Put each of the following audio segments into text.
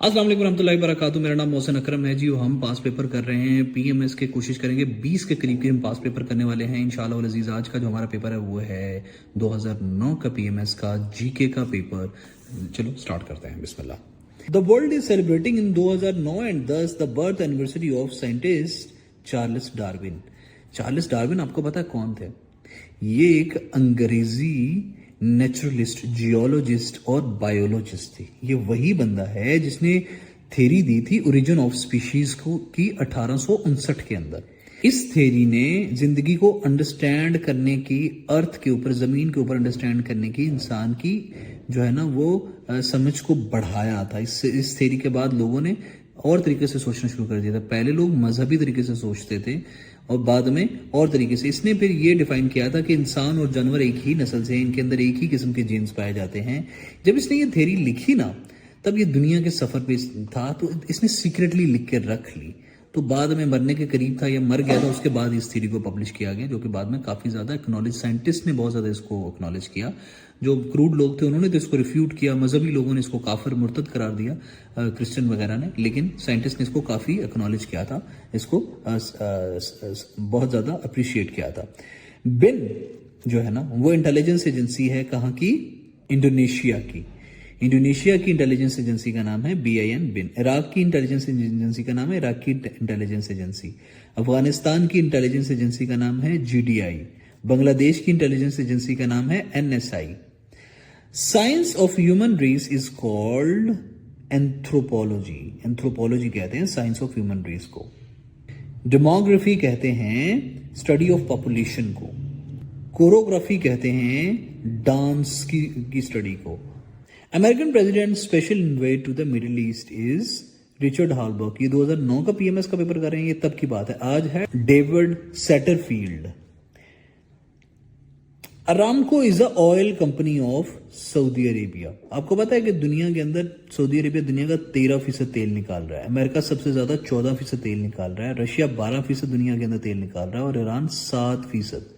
अस्सलाम वालेकुम रहमतुल्लाहि वबरकातुहू। मेरा नाम मोहसिन अकरम है जी। हम पास पेपर कर रहे हैं पीएमएस के। कोशिश करेंगे 20 के करीब हम पास पेपर करने वाले हैं इंशाल्लाह वल अज़ीज़। आज का जो हमारा पेपर है वो है 2009 का पीएमएस का जीके का पेपर। चलो स्टार्ट करते हैं, बिस्मिल्लाह। The world is celebrating in 2009 and this the birth anniversary of scientist Charles Darwin. Charles Darwin आपको पता है कौन थे? ये एक अंग्रेजी नेचुरलिस्ट, जियोलॉजिस्ट और बायोलॉजिस्ट थे। ये वही बंदा है जिसने थ्योरी दी थी ओरिजिन ऑफ स्पीशीज को की 1859 के अंदर। इस थ्योरी ने जिंदगी को अंडरस्टैंड करने की, अर्थ के ऊपर, जमीन के ऊपर अंडरस्टैंड करने की, इंसान की जो है ना वो समझ को बढ़ाया था। इस थ्योरी के बाद लोगों ने और तरीके से सोचना शुरू कर दिया था। पहले लोग मजहबी तरीके से सोचते थे और बाद में और तरीके से। इसने फिर ये डिफाइन किया था कि इंसान और जानवर एक ही नस्ल से हैं, इनके अंदर एक ही किस्म के जीन्स पाए जाते हैं। जब इसने ये थ्योरी लिखी ना, तब ये दुनिया के सफर पे था, तो इसने सीक्रेटली लिख के रख ली। तो बाद में मरने के करीब था या मर गया था, उसके बाद इस थ्योरी को पब्लिश किया गया, जो कि बाद में काफ़ी ज़्यादा एक्नॉलेज, साइंटिस्ट ने बहुत ज़्यादा इसको एक्नॉलेज किया। जो क्रूड लोग थे उन्होंने तो इसको रिफ्यूट किया, मजहबी लोगों ने इसको काफिर, मुर्तद करार दिया, क्रिश्चियन वगैरह ने, लेकिन साइंटिस्ट ने इसको काफ़ी एक्नॉलेज किया था, इसको बहुत ज़्यादा अप्रिशिएट किया था। बिन जो है ना वो इंटेलिजेंस एजेंसी है कहाँ की? इंडोनेशिया की। इंडोनेशिया की इंटेलिजेंस एजेंसी का नाम है BIN, बिन। इराक की इंटेलिजेंस एजेंसी का नाम है इराक की इंटेलिजेंस एजेंसी। अफगानिस्तान की इंटेलिजेंस एजेंसी का नाम है GDI। बांग्लादेश की इंटेलिजेंस एजेंसी का नाम है NSI। Science of human race is called anthropology. Anthropology कहते हैं साइंस ऑफ ह्यूमन रेस को। डेमोग्राफी कहते हैं स्टडी ऑफ पॉपुलेशन को। कोरियोग्राफी कहते हैं डांस की स्टडी को। American president special invite to the Middle East is Richard Holbrooke. ये 2009 का पीएमएस का पेपर कर रहे हैं, ये तब की बात है। आज है David Satterfield. Aramco is a oil company of Saudi Arabia. आपको पता है कि दुनिया के अंदर सऊदी अरेबिया दुनिया का 13% तेल निकाल रहा है। अमेरिका सबसे ज्यादा 14% तेल निकाल रहा है। रशिया 12% दुनिया के अंदर तेल निकाल रहा है और ईरान 7%।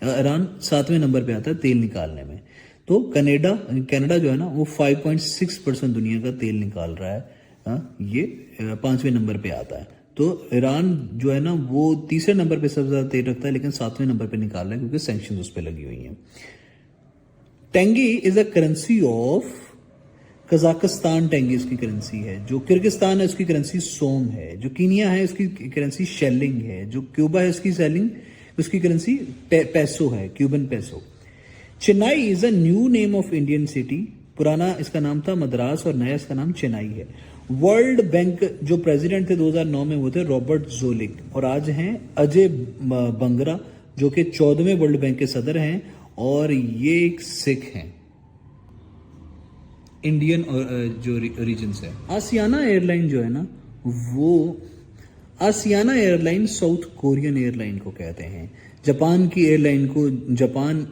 ईरान 7वें नंबर पे आता है तेल निकालने में। तो कनाडा जो है ना वो 5.6% दुनिया का तेल निकाल रहा है। ये 5वें नंबर पे आता है। तो ईरान जो है ना वो तीसरे नंबर पे सबसे ज्यादा तेल रखता है, लेकिन 7वें नंबर पे निकाल रहा है क्योंकि सैंक्शन उस पर लगी हुई हैं। Tangy is a currency of Kazakhstan. Tangy उसकी करेंसी है। जो किर्गिस्तान है उसकी करेंसी सोम है। जो कीनिया है उसकी करेंसी शेलिंग है। जो क्यूबा है उसकी करेंसी पैसो है, क्यूबन पैसो। Chennai is a new name of Indian city. पुराना इसका नाम था मद्रास और नया इसका नाम चेन्नई है। वर्ल्ड बैंक जो प्रेसिडेंट थे 2009 में वो थे रॉबर्ट जोलिक, और आज हैं अजय बंगरा जो कि 14वें वर्ल्ड बैंक के सदर हैं, और ये एक सिख हैं, इंडियन जो रीजन से। आसियाना एयरलाइन जो है ना वो, आसियाना एयरलाइन साउथ कोरियन एयरलाइन को कहते हैं। जापान की एयरलाइन को जापान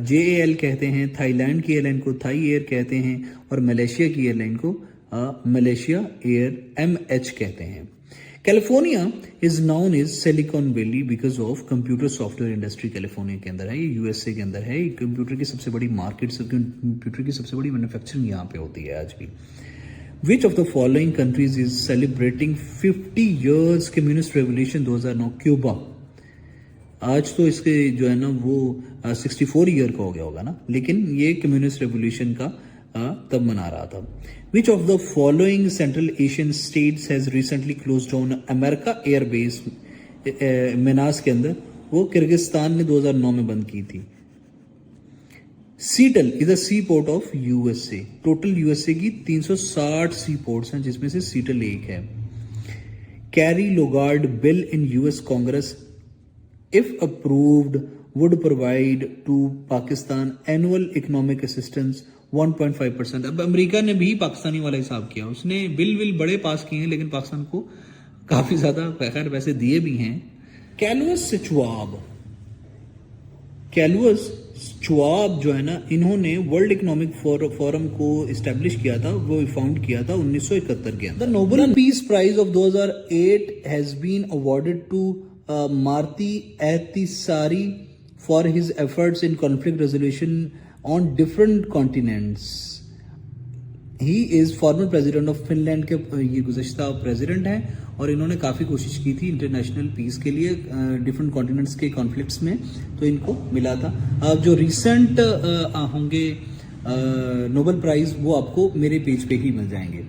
JAL कहते हैं। थाईलैंड की एयरलाइन को थाई एयर कहते हैं और मलेशिया की एयरलाइन को मलेशिया एयर MH कहते हैं। California is noun is silicon valley because of computer software industry. California के अंदर है, ये USA के अंदर है। कंप्यूटर की सबसे बड़ी मार्केट, कंप्यूटर की सबसे बड़ी मैन्युफैक्चरिंग यहाँ पे होती है आज भी। Which of the following countries is celebrating 50 years communist revolution 2009? Cuba. आज तो इसके जो है ना वो 64 ईयर का हो गया होगा ना, लेकिन ये कम्युनिस्ट रेवोल्यूशन का तब मना रहा था। Which of the following Central Asian states has recently closed down America airbase Manas के अंदर? वो किर्गिस्तान ने 2009 में बंद की थी। Seattle is a sea port of USA। Total USA की 360 सी पोर्ट्स हैं, जिसमें से सीटल एक है। Kerry Lugar bill in US Congress if approved would provide to Pakistan annual economic assistance 1.5%। अब अमेरिका ने भी पाकिस्तानी वाला हिसाब किया, उसने बिल बड़े पास किए हैं, लेकिन पाकिस्तान को काफी ज्यादा खैर वैसे दिए भी हैं। कैलुअस श्वाब जो है ना, इन्होंने वर्ल्ड इकोनॉमिक फोरम को इस्टेब्लिश किया था, वो फाउंड किया था 1971 के अंदर। The Nobel piece prize of 2008 has been awarded to Martti Ahtisaari for his efforts in conflict resolution on different continents. He is former president of Finland के ये गुज़श्ता प्रेसिडेंट हैं और इन्होंने काफ़ी कोशिश की थी इंटरनेशनल पीस के लिए डिफरेंट कॉन्टिनेंट्स के कॉन्फ्लिक्ट्स में, तो इनको मिला था। अब जो रिसेंट होंगे नोबेल प्राइज़ वो आपको मेरे पेज पे ही मिल जाएंगे।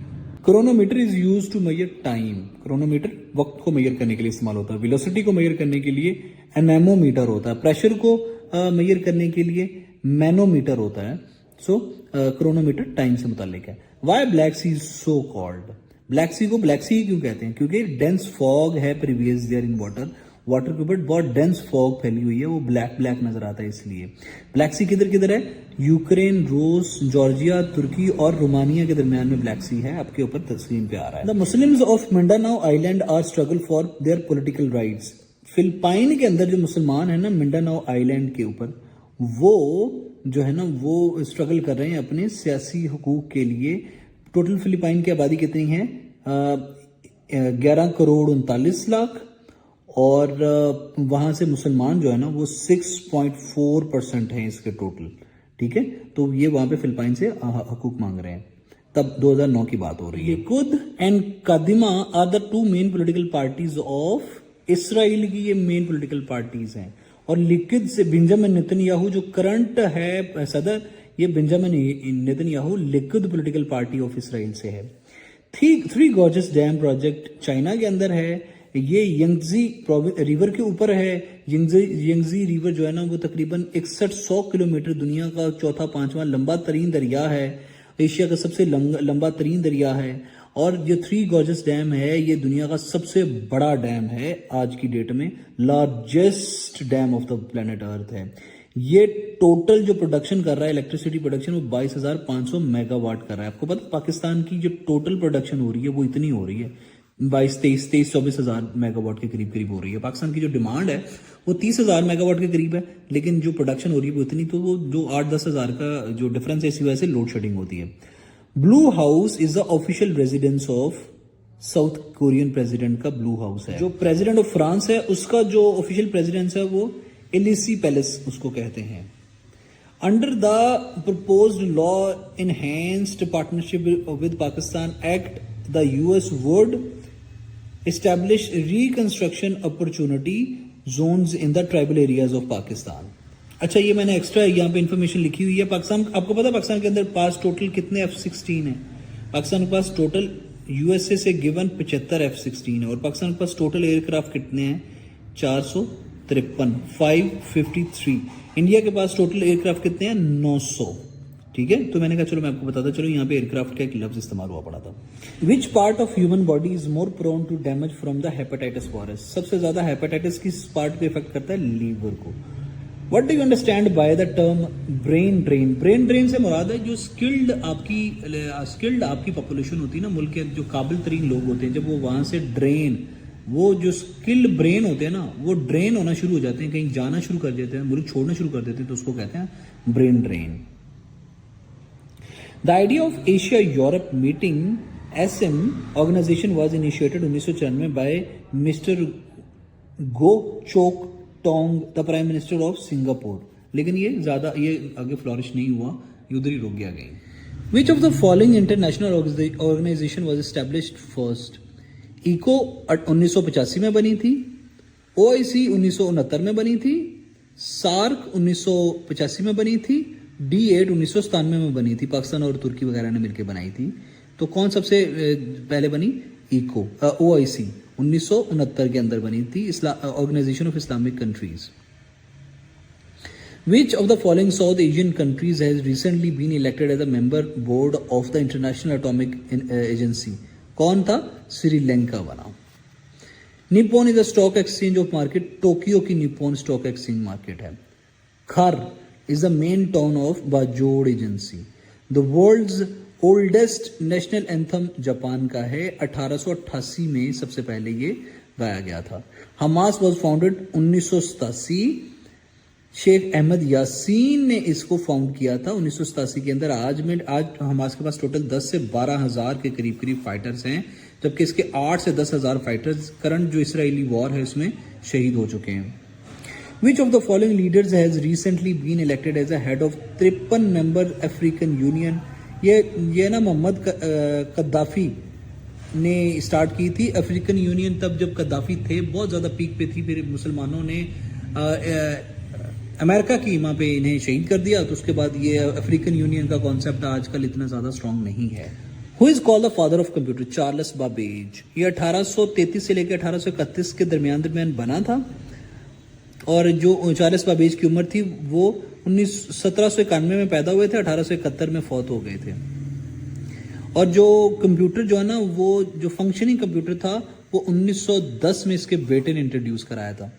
Chronometer is use to measure time. Chronometer वक्त को मेजर करने के लिए इस्तेमाल होता है। वेलोसिटी को मेजर करने के लिए एनेमोमीटर होता है। प्रेशर को मेजर करने के लिए मैनोमीटर होता है। सो क्रोनोमीटर टाइम से मुतालिक है। Why Black Sea is so called? Black Sea को ब्लैक सी क्यों कहते हैं? क्योंकि डेंस फॉग है previous there in water, water के ऊपर बहुत डेंस फॉग फैली हुई है, वो ब्लैक ब्लैक नजर आता है इसलिए। ब्लैक सी किधर किधर है? यूक्रेन, रूस, जॉर्जिया, तुर्की और रोमानिया के दरमियान में ब्लैक सी है, आपके ऊपर तस्वीर पे आ रहा है। The Muslims of Mindanao island are struggle for their political rights. Philippine के अंदर जो मुसलमान है ना मिंडानाओ आइलैंड के ऊपर, वो जो है ना वो स्ट्रगल कर रहे हैं अपने सियासी हुकूक के लिए। टोटल फिलिपाइन की आबादी कितनी है? 11 करोड़ 39 लाख, और वहां से मुसलमान जो है ना वो 6.4% है इसके टोटल। ठीक है, तो ये वहां पे फिलिपाइन से हकूक मांग रहे हैं। तब 2009 की बात हो रही है। Likud and Kadima are the two main political parties of Israel की ये मेन पॉलिटिकल पार्टीज हैं। और लिकुद से बेंजामिन नेतन्याहू जो करंट है सदर, ये Benjamin Netanyahu Likud political party of Israel से है। Three gorgeous dam project China के अंदर है। ये यंगजी रिवर के ऊपर है। यंगजी रिवर जो है ना वो तकरीबन 6100 किलोमीटर, दुनिया का चौथा पांचवा लंबा तरीन दरिया है, एशिया का सबसे लंबा तरीन दरिया है। और ये थ्री गॉर्जस डैम है, ये दुनिया का सबसे बड़ा डैम है आज की डेट में, largest dam of the planet earth है। ये टोटल जो प्रोडक्शन कर रहा है इलेक्ट्रिसिटी प्रोडक्शन वो 22,500 मेगावाट कर रहा है। आपको पता पाकिस्तान की जो टोटल प्रोडक्शन हो रही है वो इतनी हो रही है 24,000 मेगावाट के करीब करीब हो रही है। पाकिस्तान की जो डिमांड है वो 30,000 मेगावाट के करीब है, लेकिन जो प्रोडक्शन हो रही है वो इतनी, तो वो जो 8-10 हज़ार का जो डिफरेंस है इसी वजह से लोड शेडिंग होती है। Blue house is the official residence of south Korean president का ब्लू हाउस है। जो प्रेसिडेंट ऑफ फ्रांस है उसका जो ऑफिशियल प्रेसिडेंस है वो एलिसी पैलेस उसको कहते हैं। Under the proposed law enhanced partnership with Pakistan act, the US would establish reconstruction opportunity zones in the tribal areas of Pakistan. अच्छा, ये मैंने एक्स्ट्रा यहाँ पे इंफॉर्मेशन लिखी हुई है। पाकिस्तान, आपको पता है पाकिस्तान के अंदर पास टोटल कितने F-16 है? पाकिस्तान के पास टोटल यूएसए से गिवन 75 F-16 है, और पाकिस्तान के पास टोटल एयरक्राफ्ट कितने हैं? 453, 553। इंडिया के पास टोटल एयरक्राफ्ट कितने हैं? 900। ठीक है, तो मैंने कहा चलो मैं आपको बताता चलो यहाँ पे एयरक्राफ्ट का एक लफ्ज इस्तेमाल हुआ पड़ा था। Which part of human body is more prone to damage from the hepatitis virus? सबसे ज्यादा हेपेटाइटिस किस पार्ट पे इफेक्ट करता है? लीवर को। What do you understand by the term brain drain? Brain drain से मुराद है जो स्किल्ड आपकी पॉपुलेशन होती है ना, मुल्क के जो काबिल तरीन लोग होते हैं, जब वो वहां से ड्रेन, वो जो स्किल्ड ब्रेन होते हैं ना वो ड्रेन होना शुरू हो जाते हैं, कहीं जाना शुरू कर देते हैं, मुल्क छोड़ना शुरू कर देते हैं, तो उसको कहते हैं brain drain. The idea of Asia Europe meeting SM organization was initiated 1994 by Mister Goh Chok Tong, the prime minister of Singapore. लेकिन ये आगे फ्लॉरिश नहीं हुआ, ये उधर ही रुक गया कहीं। Which of the following international organization was established first? ECO 1985 में बनी थी, OIC 1969 में बनी थी, सार्क 1985 में बनी थी, D8 1997 में बनी थी, पाकिस्तान और तुर्की वगैरह ने मिलकर बनाई थी। तो कौन सबसे पहले बनी? इको OIC 1969 के अंदर बनी थी, organization of Islamic countries. Which of the following South Asian countries has recently been elected as a member board of the international atomic agency? कौन था? श्रीलंका बना। Nippon is a stock exchange of market, Tokyo की Nippon stock exchange market है। Khar is the main town of Bajaur agency. The world's oldest national anthem Japan का है, 1888 में सबसे पहले ये गाया गया था। Hamas was founded 1987, Sheikh Ahmad Yassin ने इसको फाउंड किया था 1987 के अंदर। आज हमास के पास टोटल 10 से 12 हज़ार के करीब करीब फाइटर्स हैं, जबकि इसके 8 से 10 हज़ार फाइटर्स करंट जो इसराइली वॉर है उसमें शहीद हो चुके हैं। Which of the following leaders has recently been elected as a head of 53 member African Union? ये ना मोहम्मद कद्दाफी ने स्टार्ट की थी। अफ्रीकन यूनियन तब जब कद्दाफी थे बहुत ज़्यादा पीक पे थी, फिर मुसलमानों ने अमेरिका की वहाँ पे इन्हें शहीद कर दिया, तो उसके बाद ये अफ्रीकन यूनियन का कॉन्सेप्ट आजकल इतना ज़्यादा स्ट्रॉन्ग नहीं है। Who is called the father of computer? Charles Babbage. ये 1833 से लेकर 1831 के दरमियान बना था, और जो चार्ल्स बाबेज की उम्र थी वो 1791 में पैदा हुए थे, 1871 में फौत हो गए थे। और जो कंप्यूटर जो है ना, वो जो फंक्शनिंग कंप्यूटर था वो 1910 में इसके बेटे ने इंट्रोड्यूस कराया था।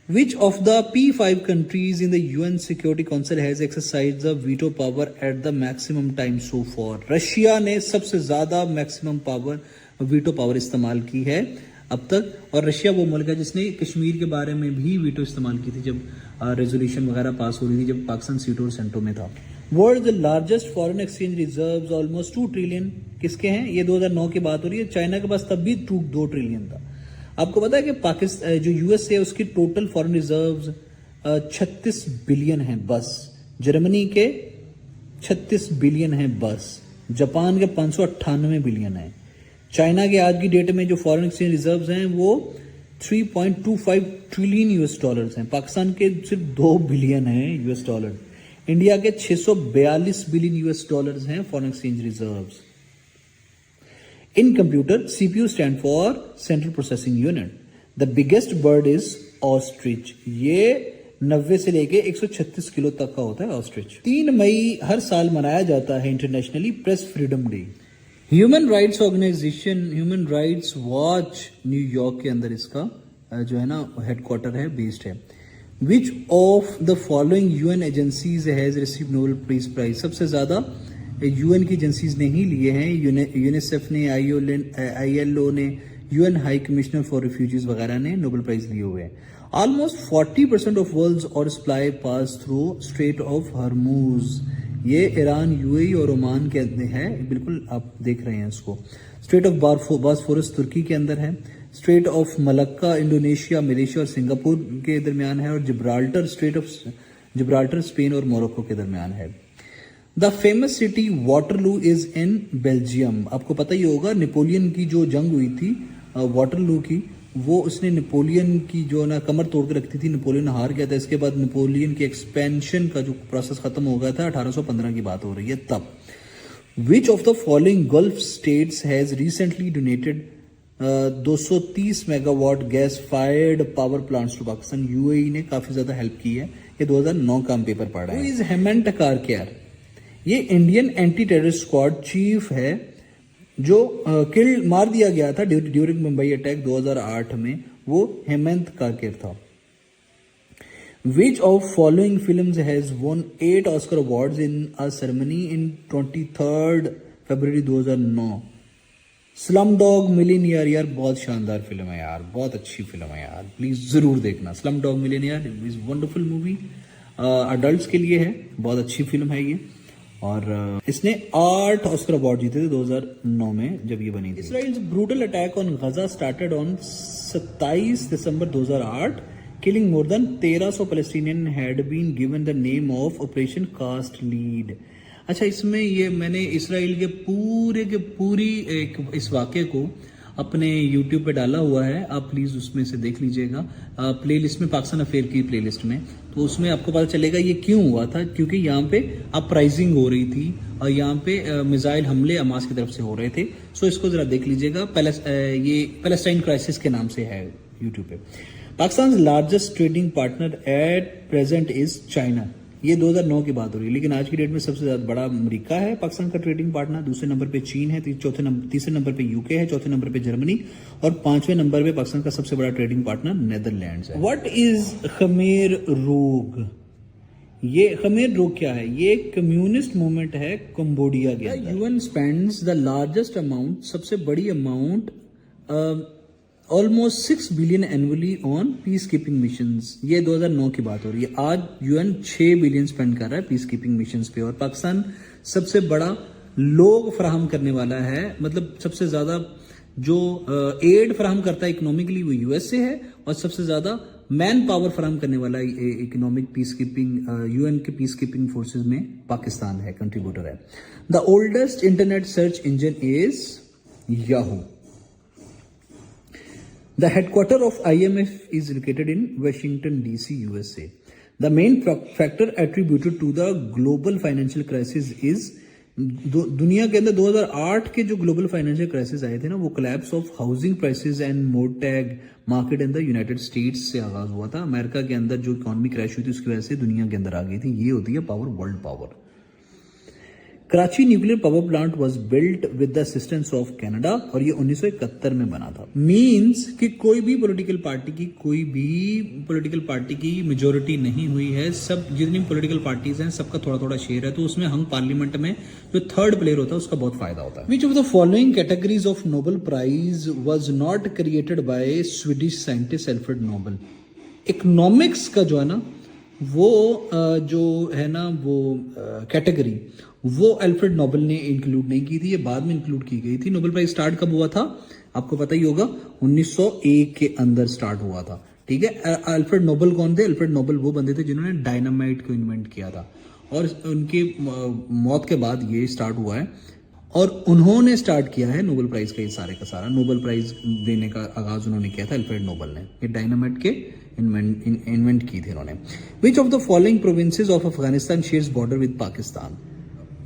Which of the P5 countries in the UN Security Council has exercised the veto power at the maximum time so far? Russia ने सबसे ज्यादा मैक्सिमम पावर वीटो पावर इस्तेमाल की है अब तक, और रशिया वो मुल्क है जिसने कश्मीर के बारे में भी वीटो इस्तेमाल की थी जब रेजोल्यूशन वगैरह पास हो रही थी, जब पाकिस्तान सीटो और सेंटो में था। World largest foreign exchange reserves almost 2 trillion किसके हैं? ये 2009 की बात हो रही है। चाइना के पास तब भी 2 ट्रिलियन था। आपको पता है कि पाकिस्तान जो यूएस है उसकी टोटल फॉरेन रिजर्व्स 36 बिलियन है बस। जर्मनी के 36 बिलियन है बस। जापान के 598 बिलियन है। चाइना के आज की डेट में जो फॉरेन एक्सचेंज रिजर्व्स हैं वो 3.25 ट्रिलियन यूएस डॉलर्स हैं। पाकिस्तान के सिर्फ 2 बिलियन है यूएस डॉलर। इंडिया के 642 बिलियन यूएस डॉलर्स हैं foreign exchange reserves. In computer, CPU stand for Central Processing Unit. The biggest bird is ostrich. ये 90 से लेके 136 किलो तक का होता है ऑस्ट्रिच। 3 मई हर साल मनाया जाता है internationally press freedom day. Human rights organisation Human Rights Watch New York के अंदर इसका जो है ना हेडक्वार्टर है, बेस्ड है। Which of the following UN agencies has receive Nobel piece Prize? सबसे ज्यादा यूएन की एजेंसीज ने ही लिए हैं। यूनिसेफ ने, आईएलओ ने, UN high commissioner for refugees वगैरह ने नोबेल प्राइज लिए हुए हैं। Almost 40% of world's oil supply pass through Strait of Hormuz. ये ईरान, यूएई और ओमान के अंदर है, बिल्कुल आप देख रहे हैं इसको। स्ट्रेट ऑफ बॉस्फोरस तुर्की के अंदर है। Straight of Malacca Indonesia, Malaysia और सिंगापुर के दरमियान है। और Gibraltar, straight of Gibraltar Spain और मोरक्को के दरमियान है। The famous city Waterloo is in Belgium. आपको पता ही होगा नेपोलियन की जो जंग हुई थी वाटरलू की, वो उसने नेपोलियन की जो ना कमर तोड़ के रखती थी, नेपोलियन हार गया था। इसके बाद नेपोलियन के एक्सपेंशन का जो प्रोसेस खत्म हो गया था, 1815 की बात हो रही है तब। Which of the following Gulf states has recently donated 230 megawatt gas fired power plants to Pakistan? UAE ने काफी ज्यादा हेल्प की है। ये 2009 का हम पेपर पढ़ा है। इज हेमंत कारकेर? ये Indian anti terrorist squad chief है जो मार दिया गया था ड्यूरिंग मुंबई अटैक 2008 में। वो हेमंत कारकेर था। Which of following films has won 8 Oscar awards in a ceremony in 23 February 2009? Slum dog millionaire. यार बहुत शानदार फिल्म है यार, बहुत अच्छी फिल्म है यार, प्लीज जरूर देखना। Slum dog millionaire is wonderful movie, adults के लिए है, बहुत अच्छी फिल्म है ये। और इसने 8 ऑस्कर अवार्ड जीते थे 2009 में जब ये बनी थी। Israel's brutal attack on Gaza started on 27 December 2008, killing more than 1300 Palestinian had been given the name of Operation Cast Lead. अच्छा, इसमें ये मैंने इसराइल के पूरी इस वाक़े को अपने YouTube पे डाला हुआ है, आप प्लीज़ उसमें से देख लीजिएगा। प्लेलिस्ट में, पाकिस्तान अफेयर की प्लेलिस्ट में, तो उसमें आपको पता चलेगा ये क्यों हुआ था। क्योंकि यहाँ पे अपराइजिंग हो रही थी और यहाँ पे मिसाइल हमले हमास की तरफ से हो रहे थे। सो इसको ज़रा देख लीजिएगा। ये पैलेस्टाइन क्राइसिस के नाम से है यूट्यूब पे। Pakistan largest trading partner at present is China. ये 2009 की बात हो रही है, लेकिन आज की डेट में सबसे ज्यादा बड़ा अमेरिका है पाकिस्तान का ट्रेडिंग पार्टनर। दूसरे नंबर पे चीन है, तीसरे नंबर पे यूके है, चौथे नंबर पे जर्मनी और 5वें नंबर पे पाकिस्तान का सबसे बड़ा ट्रेडिंग पार्टनर नेदरलैंड्स है। व्हाट इज खमेर रोग? ये खमेर रोग क्या है? ये कम्युनिस्ट मूवमेंट है कंबोडिया के अंदर। UN spends the largest amount, सबसे बड़ी amount almost 6 billion annually on peace keeping missions. ये 2009 की बात हो रही है। आज यूएन 6 बिलियन स्पेंड कर रहा है पीस कीपिंग मिशंस पे। और पाकिस्तान सबसे बड़ा लोग फराहम करने वाला है, मतलब सबसे ज्यादा जो एड फराहम करता है इकोनॉमिकली वो यूएस से है, और सबसे ज्यादा मैन पावर फराम करने वाला इकोनॉमिक पीस कीपिंग यूएन के पीस कीपिंग फोर्सेज में पाकिस्तान है, कंट्रीब्यूटर है। The oldest internet search engine is Yahoo. The headquarter of IMF is located in Washington DC, USA. The main factor attributed to the global financial crisis is दुनिया के अंदर 2008 के जो global financial crisis आए थे ना, वो collapse of housing prices and mortgage market in the United states से आगाज हुआ था। अमेरिका के अंदर जो इकोनॉमी क्रैश हुई थी उसकी वजह से दुनिया के अंदर आ गई थी। ये होती है power, world power. Karachi nuclear power plant was built with the assistance of Canada और ये 1971 में बना था। मींस कि कोई भी पॉलिटिकल पार्टी की मेजोरिटी नहीं हुई है। सब जितनी पॉलिटिकल पार्टीज हैं सबका थोड़ा थोड़ा शेयर है, तो उसमें हम पार्लियामेंट में जो थर्ड प्लेयर होता है उसका बहुत फायदा होता है। Which of the following categories of Nobel Prize was not created by Swedish scientist Alfred Nobel. Economics का जो है ना वो कैटेगरी वो अल्फ्रेड नोबेल ने इंक्लूड नहीं की थी, ये बाद में इंक्लूड की गई थी। नोबेल प्राइज स्टार्ट कब हुआ था आपको पता ही होगा, 1901 के अंदर स्टार्ट हुआ था। ठीक है, अल्फ्रेड नोबेल कौन थे? अल्फ्रेड नोबेल वो बंदे थे जिन्होंने डायनामाइट को इन्वेंट किया था और उनके मौत के बाद ये स्टार्ट हुआ है और उन्होंने स्टार्ट किया है नोबेल प्राइज का। ये सारे का सारा नोबेल प्राइज देने का आगाज उन्होंने किया था अल्फ्रेड नोबेल ने। ये डायनामाइट के इन्वेंट की थी उन्होंने। विच of the following provinces of Afghanistan shares border with Pakistan?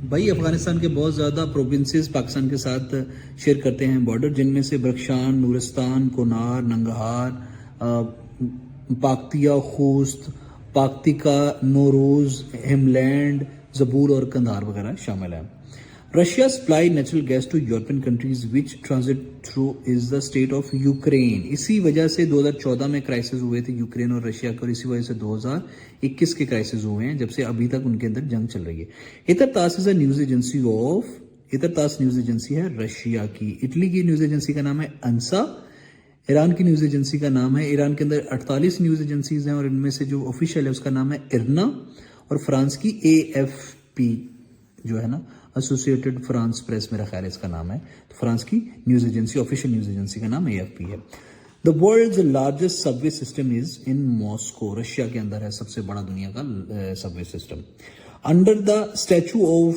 भाई अफगानिस्तान के बहुत ज्यादा प्रोविंसेस पाकिस्तान के साथ शेयर करते हैं बॉर्डर, जिनमें से बख्शान, नूरिस्तान, कोनार, नंगहार, पाक्तिया, खूस्त, पाक्तिका, नोरोज, हिमलैंड, जबूर और कंधार वगैरह शामिल है। Russia supply natural gas to European countries which transit through is the state of Ukraine. इसी वजह से 2014 में क्राइसिस हुए थे यूक्रेन और रशिया के, और इसी वजह से 2021 के क्राइसिस हुए हैं, जब से अभी तक उनके अंदर जंग चल रही है। ITAR TASS is a news agency ITAR TASS news agency है रशिया की। इटली की न्यूज एजेंसी का नाम है अंसा। ईरान की न्यूज एजेंसी का नाम है, ईरान के अंदर 48 न्यूज एजेंसीज हैं और इनमें से जो ऑफिशियल है उसका नाम है इरना। और फ्रांस की AFP जो है ना, एसोसिएटेड फ्रांस प्रेस मेरा ख्याल है इसका नाम है। तो फ्रांस की news agency, official news agency का नाम AFP है। The world's largest subway system is in Moscow. Russia के अंदर है सबसे बड़ा दुनिया का subway system. Under the status of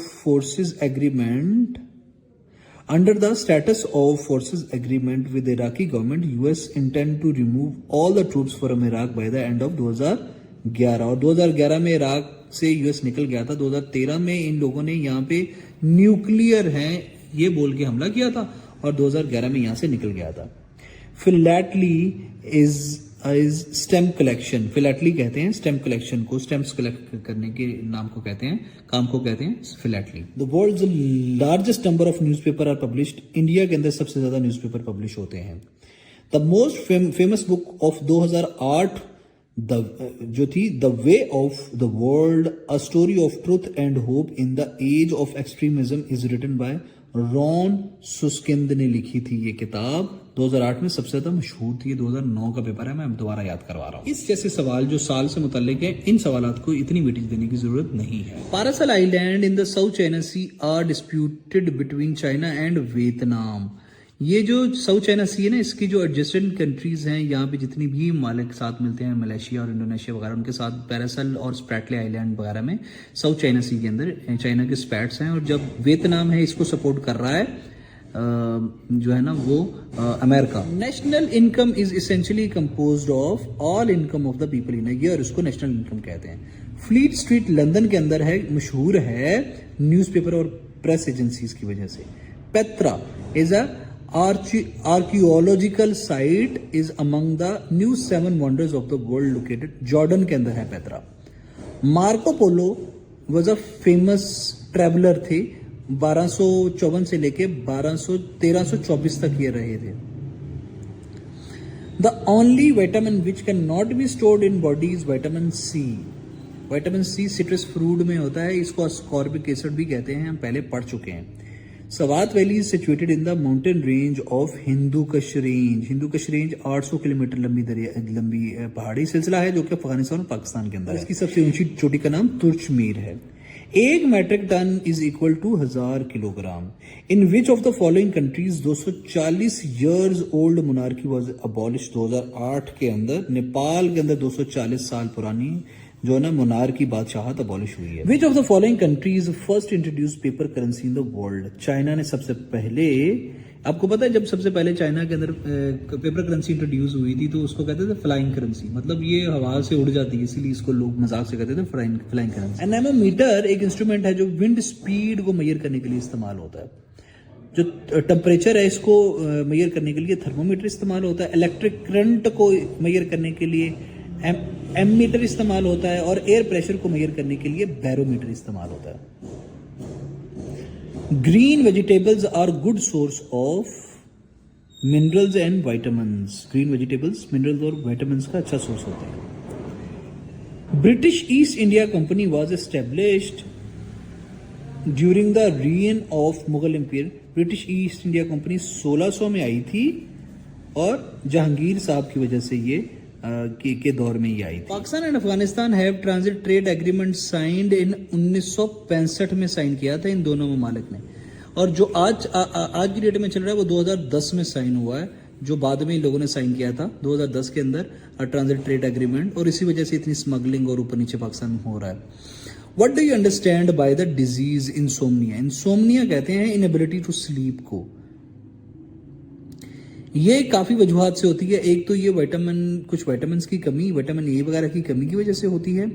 forces agreement with Iraqi government, US intend to remove all the troops from Iraq by the end of 2011। और 2011 में Iraq से US निकल गया था। 2013 में इन लोगों ने यहाँ पे न्यूक्लियर है ये बोल के हमला किया था और 2011 में यहाँ से निकल गया था। Philately is stem collection. Philately कहते हैं स्टेम कलेक्शन को, स्टेम्स कलेक्ट करने के नाम को कहते हैं, काम को कहते हैं philately. The world's largest number of newspaper are published. India के अंदर सबसे ज्यादा न्यूज़पेपर पब्लिश होते हैं। The most famous book of 2008 जो थी the way of the world, a story of truth and hope in the age of extremism is written by Ron Suskind ने लिखी थी ये किताब। 2008 में सबसे ज्यादा मशहूर थी। 2009 का पेपर है, मैं दोबारा याद करवा रहा हूँ। इस जैसे सवाल जो साल से मुताल्लिक है, इन सवालात को इतनी वेटेज देने की जरूरत नहीं है। Paracel island in the South China Sea are disputed between China and Vietnam. ये जो साउथ चाइना सी है ना, इसकी जो एडजेसेंट कंट्रीज हैं, यहाँ पे जितनी भी मालिक साथ मिलते हैं, मलेशिया और इंडोनेशिया वगैरह, उनके साथ पैरासल और स्प्रैटले आइलैंड वगैरह में साउथ चाइना सी के अंदर चाइना के स्पैट्स हैं। और जब वियतनाम है इसको सपोर्ट कर रहा है जो है ना वो America. National income is essentially composed of all income of the people in a year, उसको नेशनल इनकम कहते हैं। फ्लीट स्ट्रीट लंदन के अंदर है, मशहूर है न्यूज़पेपर और प्रेस एजेंसीज की वजह से। Petra is a archaeological site, is among the new 7 wonders of the world located Jordan के अंदर है Petra. Marco Polo was a famous traveller थे, 1254 से लेके 1324 तक ये रहे थे। The only vitamin which can not be stored in body is vitamin C. Vitamin C citrus fruit में होता है, इसको अस्कॉर्बिक एसिड भी कहते हैं, हम पहले पढ़ चुके हैं। Swat valley is situated in the mountain range of Hindu कश रेंज। हिंदू कश रेंज 800 किलोमीटर लंबी पहाड़ी सिलसिला है जो कि अफगानिस्तान और पाकिस्तान के अंदर है। इसकी सबसे ऊंची चोटी का नाम तुर्चमीर है। 1 metric ton is equal to 1000 kilogram. In which of the following countries 240 years old monarchy was abolish. 2008 के अंदर नेपाल के अंदर 240 साल पुरानी जो है ना मोनार्की बादशाहत अबॉलिश हुई है। Which of the following countries first introduce paper currency in the world. China ने सबसे पहले, आपको पता है जब सबसे पहले चाइना के अंदर पेपर करेंसी इंट्रोड्यूस हुई थी तो उसको कहते थे फ्लाइंग करेंसी, मतलब ये हवा से उड़ जाती है इसीलिए इसको लोग मजाक से कहते थे फ्लाइंग करेंसी। एनेमोमीटर एक इंस्ट्रूमेंट है जो विंड स्पीड को मेजर करने के लिए इस्तेमाल होता है। जो टेम्परेचर है इसको मेजर करने के लिए थर्मोमीटर इस्तेमाल होता है। इलेक्ट्रिक करंट को मेजर करने के लिए एमीटर इस्तेमाल होता है और एयर प्रेशर को मेजर करने के लिए बैरोमीटर इस्तेमाल होता है। Green vegetables are good source of minerals and vitamins. Green vegetables minerals और विटामिन्स का अच्छा सोर्स होता है। British East India Company was established during the reign of Mughal empire. British East India Company 1600 में आई थी और जहांगीर साहब की वजह से ये के दौर में ही आई थी। Pakistan and Afghanistan have transit trade agreement signed in 1965 में साइन किया था इन दोनों ममालिक ने, और जो आज की डेट में चल रहा है वो 2010 में साइन हुआ है, जो बाद में इन लोगों ने साइन किया था 2010 के अंदर ट्रांजिट ट्रेड एग्रीमेंट, और इसी वजह से इतनी स्मगलिंग और ऊपर नीचे पाकिस्तान में हो रहा है। What do you understand by the disease insomnia. Insomnia कहते हैं इनएबिलिटी टू स्लीप को। ये काफी वजूहात से होती है। एक तो ये कुछ विटामिन की कमी, विटामिन ए वगैरह की कमी की वजह से होती है,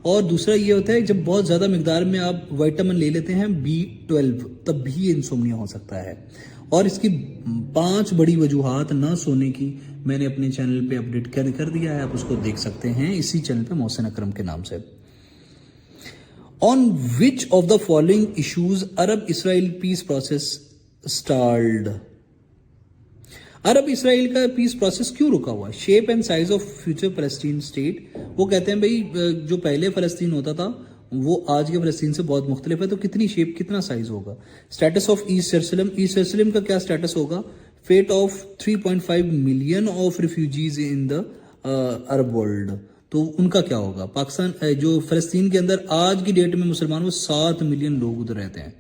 और दूसरा ये होता है जब बहुत ज्यादा मिकदार में आप विटामिन ले लेते हैं B12 तब भी इंसोम्निया हो सकता है। और इसकी 5 बड़ी वजूहात ना सोने की मैंने अपने चैनल पे अपडेट कर दिया है, आप उसको देख सकते हैं इसी चैनल पे मोहसिन अकरम के नाम से। On which of the following issues Arab Israel peace process stalled. Arab Israel का पीस प्रोसेस क्यों रुका हुआ है। Shape and size of future फलस्तीन स्टेट। वो कहते हैं भाई जो पहले फलस्तीन होता था वो आज के फलस्तीन से बहुत मुख्तलिफ है, तो कितनी शेप कितना साइज होगा। Status of East Jerusalem. East Jerusalem का क्या स्टेटस होगा। Fate of 3.5 million of refugees in the Arab world, तो उनका क्या होगा। पाकिस्तान जो फलस्तीन के अंदर आज की डेट में मुसलमान वो 7 मिलियन लोग उधर रहते हैं,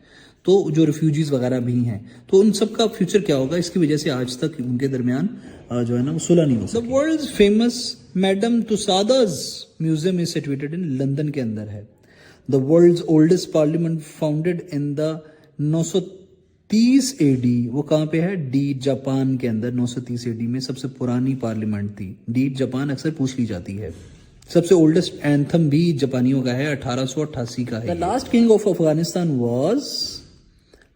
तो जो रिफ्यूजीज वगैरह भी हैं, तो उन सब का फ्यूचर क्या होगा। इसकी वजह से आज तक उनके दरमियान जो है ना वो सुलह नहीं हो सकी। The world's famous Madame Tussauds museum is situated in London के अंदर है। The world's oldest parliament founded in the 930 AD, वो कहाँ पे है। डी जापान के अंदर 930 AD में सबसे पुरानी पार्लियामेंट थी। डी जापान अक्सर पूछ ली जाती है। सबसे ओल्डेस्ट एंथम भी जापानियों का है, 1888 का है। The last king of Afghanistan was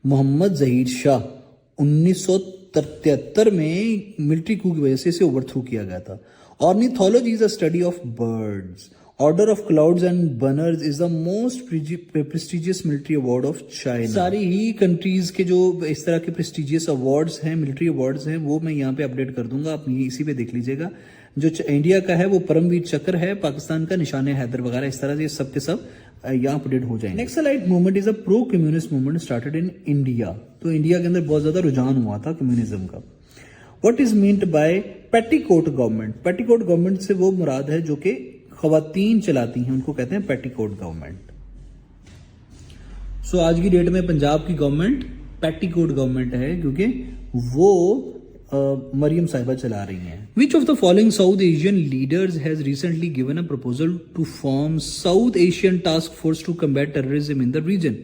Mohammad Zahir Shah. 1973 में मिलिट्री कू की वजह से इसे ओवरथ्रो किया गया था। Ornithology is a study of birds. Order of Clouds and Banners is the most prestigious military award of China. सारी ही कंट्रीज के जो इस तरह के प्रेस्टिजियस अवार्ड्स हैं, मिलिट्री अवार्ड्स हैं, वो मैं यहाँ पे अपडेट कर दूंगा, आप इसी पे देख लीजिएगा। जो इंडिया का है वो परमवीर चक्र है, पाकिस्तान का निशान हैदर वगैरह, इस तरह से सब के सब यहाँ अपडेट हो जाएंगे। Naxalite movement is a pro communist movement started in India. तो इंडिया के अंदर बहुत ज्यादा रुझान हुआ था कम्युनिज्म का। What is meant by petticoat government. Petticoat government से वो मुराद है जो कि खवातीन चलाती हैं, उनको कहते हैं पेटीकोट गवर्नमेंट। सो आज की डेट में पंजाब की गवर्नमेंट पेटीकोट गवर्नमेंट है क्योंकि वो मरियम साहिबा चला रही हैं। Which of the following South Asian leaders has recently given a proposal to form South Asian task force to combat terrorism in the region.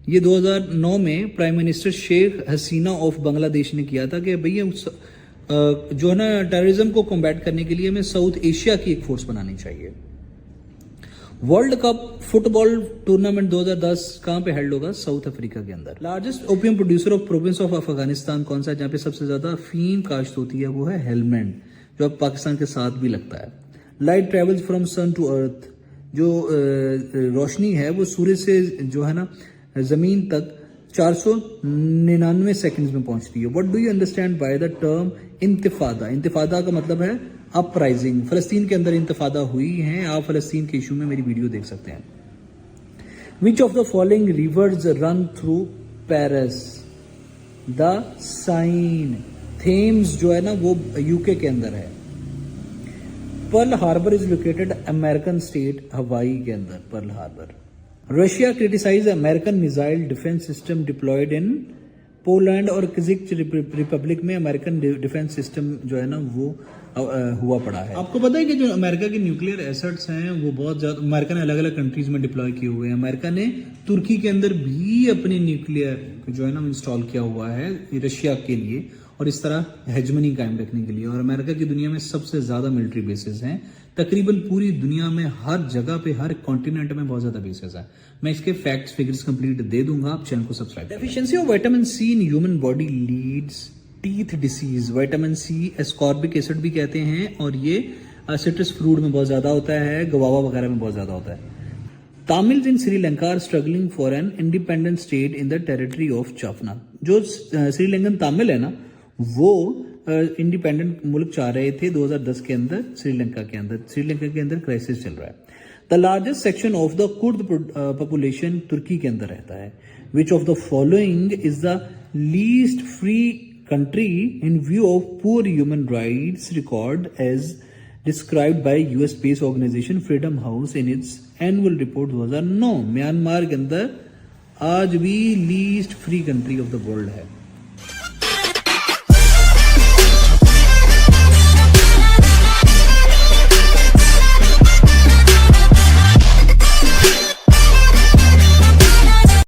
ये 2009 में prime minister Sheikh Hasina of Bangladesh ने किया था कि भैया जो है ना टेररिज्म को कॉम्बैट करने के लिए हमें साउथ एशिया की एक फोर्स बनानी चाहिए। वर्ल्ड कप फुटबॉल टूर्नामेंट 2010 कहां पे हेल्ड होगा। साउथ अफ्रीका के अंदर। Largest opium producer of province of Afghanistan कौन सा है, जहां पे सबसे ज्यादा अफीम काश्त होती है, वो है हेलमेंड, जो अब पाकिस्तान के साथ भी लगता है। Light travels from sun to earth. जो रोशनी है वो सूर्य से जो है ना जमीन तक 499 सेकंड्स में पहुंचती है। What do you understand by the term intifada. Intifada का मतलब है अपराइजिंग। फलस्तीन के अंदर इंतिफादा हुई है, आप फलस्तीन के इशू में मेरी वीडियो देख सकते हैं। Which of the following rivers run through Paris. The Seine. Thames जो है ना वो यूके के अंदर है। Pearl Harbor is located American state Hawaii के अंदर। Pearl Harbor Russia criticise American missile defence system deployed in Poland और किजिक रिपब्लिक में अमेरिकन डिफेंस सिस्टम जो है ना वो हुआ पड़ा है। आपको पता है कि जो अमेरिका के न्यूक्लियर एसेट्स हैं वो बहुत ज्यादा अमेरिका ने अलग अलग कंट्रीज में डिप्लॉय किए हुए हैं। अमेरिका ने तुर्की के अंदर भी अपनी न्यूक्लियर जो है ना इंस्टॉल किया हुआ है रशिया के लिए और इस तरह हेजमनी कायम रखने के लिए। और अमेरिका की दुनिया में सबसे ज्यादा मिलिट्री बेसेस हैं, तकरीबन पूरी दुनिया में हर जगह पे हर कॉन्टिनेंट में बहुत ज्यादा बेसेस है। मैं इसके फैक्ट्स फिगर्स कंप्लीट दे दूंगा, आप चैनल को subscribe. Deficiency of vitamin C in human body leads teeth disease. Vitamin C ascorbic acid भी कहते हैं और ये सिट्रस फ्रूट में बहुत ज्यादा होता है, गवावा वगैरह में बहुत ज्यादा होता है। Tamils in Sri Lanka are struggling for an independent state in the territory of Jaffna। जो श्रीलंकन तमिल है ना वो इंडिपेंडेंट मुल्क चाह रहे थे 2010 के अंदर श्रीलंका के अंदर क्राइसिस चल रहा है। The largest section of the Kurd population Turkey के अंदर रहता है। Which of the following is the least free country in view of poor human rights record as described by US based organization Freedom House in its annual report 2009। Myanmar के अंदर आज भी least free country of the world है।